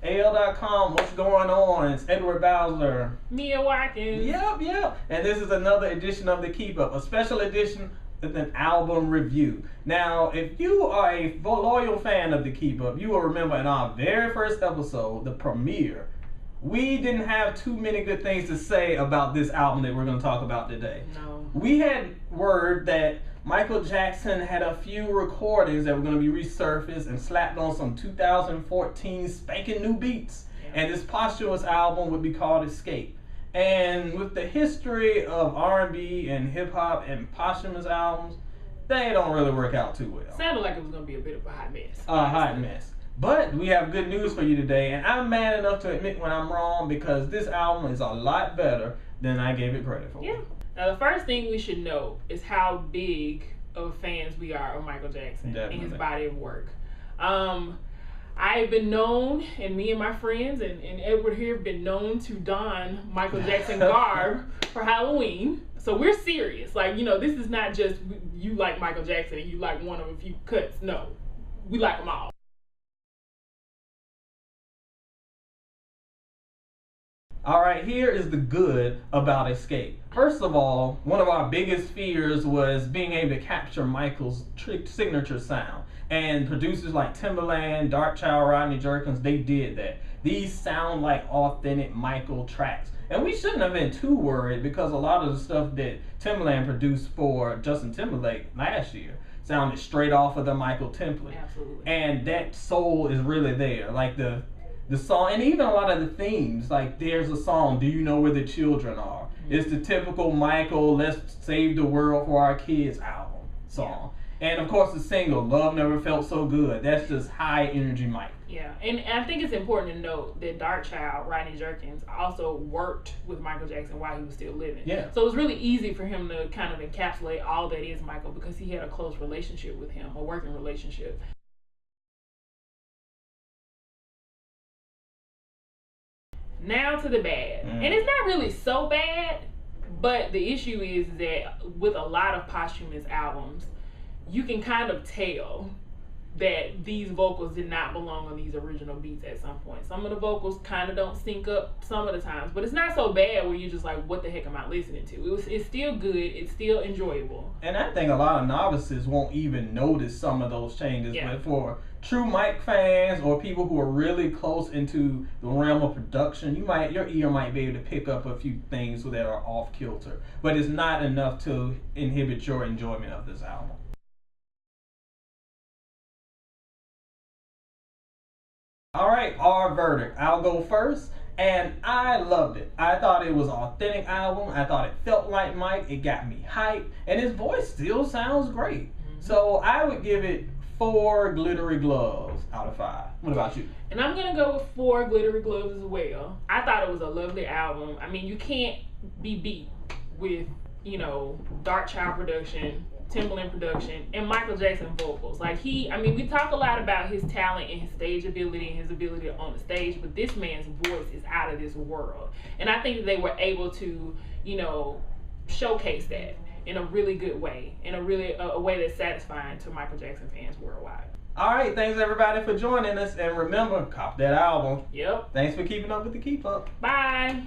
AL.com, what's going on? It's Edward Bowser. Mia Watkins. Yep. And this is another edition of the Keep Up, a special edition with an album review. Now, if you are a loyal fan of the Keep Up, you will remember in our very first episode, the premiere, we didn't have too many good things to say about this album that we're going to talk about today. No. We had word that Michael Jackson had a few recordings that were going to be resurfaced and slapped on some 2014 spanking new beats. Yeah. And this posthumous album would be called Escape. And with the history of R&B and hip-hop and posthumous albums, they don't really work out too well. Sounded like it was going to be a bit of a hot mess. A hot mess. But we have good news for you today, and I'm mad enough to admit when I'm wrong because this album is a lot better than I gave it credit for. Yeah. Now, the first thing we should know is how big of fans we are of Michael Jackson. Definitely. And his body of work. I've been known, and me and my friends and Edward here have been known to don Michael Jackson garb for Halloween. So we're serious. Like, this is not just you like Michael Jackson and you like one of a few cuts. No, we like them all. All right, here is the good about Escape. First of all, one of our biggest fears was being able to capture Michael's signature sound. And producers like Timbaland, Darkchild, Rodney Jerkins, they did that. These sound like authentic Michael tracks. And we shouldn't have been too worried because a lot of the stuff that Timbaland produced for Justin Timberlake last year sounded straight off of the Michael template. Absolutely. And that soul is really there. Like the song, and even a lot of the themes, like there's a song, Do You Know Where the Children Are? Mm-hmm. It's the typical Michael, let's save the world for our kids album song. Yeah. And of course the single, Love Never Felt So Good. That's just high energy Mike. Yeah, and I think it's important to note that Darkchild, Rodney Jerkins, also worked with Michael Jackson while he was still living. Yeah. So it was really easy for him to kind of encapsulate all that is Michael because he had a close relationship with him, a working relationship. Now to the bad. And it's not really so bad, but the issue is that with a lot of posthumous albums, you can kind of tell that these vocals did not belong on these original beats at some point. Some of the vocals kind of don't sync up some of the times, but it's not so bad where you're just like, what the heck am I listening to? It's still good, it's still enjoyable. And I think a lot of novices won't even notice some of those changes, but for true Mike fans or people who are really close into the realm of production, your ear might be able to pick up a few things that are off kilter, but it's not enough to inhibit your enjoyment of this album. All right, our verdict. I'll go first, and I loved it. I thought it was an authentic album. I thought it felt like Mike. It got me hyped, and his voice still sounds great. Mm-hmm. So I would give it 4 glittery gloves out of 5. What about you? And I'm gonna go with 4 glittery gloves as well. I thought it was a lovely album. I mean, you can't be beat with, Darkchild production, Timbaland production, and Michael Jackson vocals. Like we talk a lot about his talent and his stage ability and his ability on the stage, but this man's voice is out of this world. And I think that they were able to, showcase that in a really good way, in a way that's satisfying to Michael Jackson fans worldwide. All right, thanks everybody for joining us, and remember, cop that album. Yep. Thanks for keeping up with the Keep Up. Bye.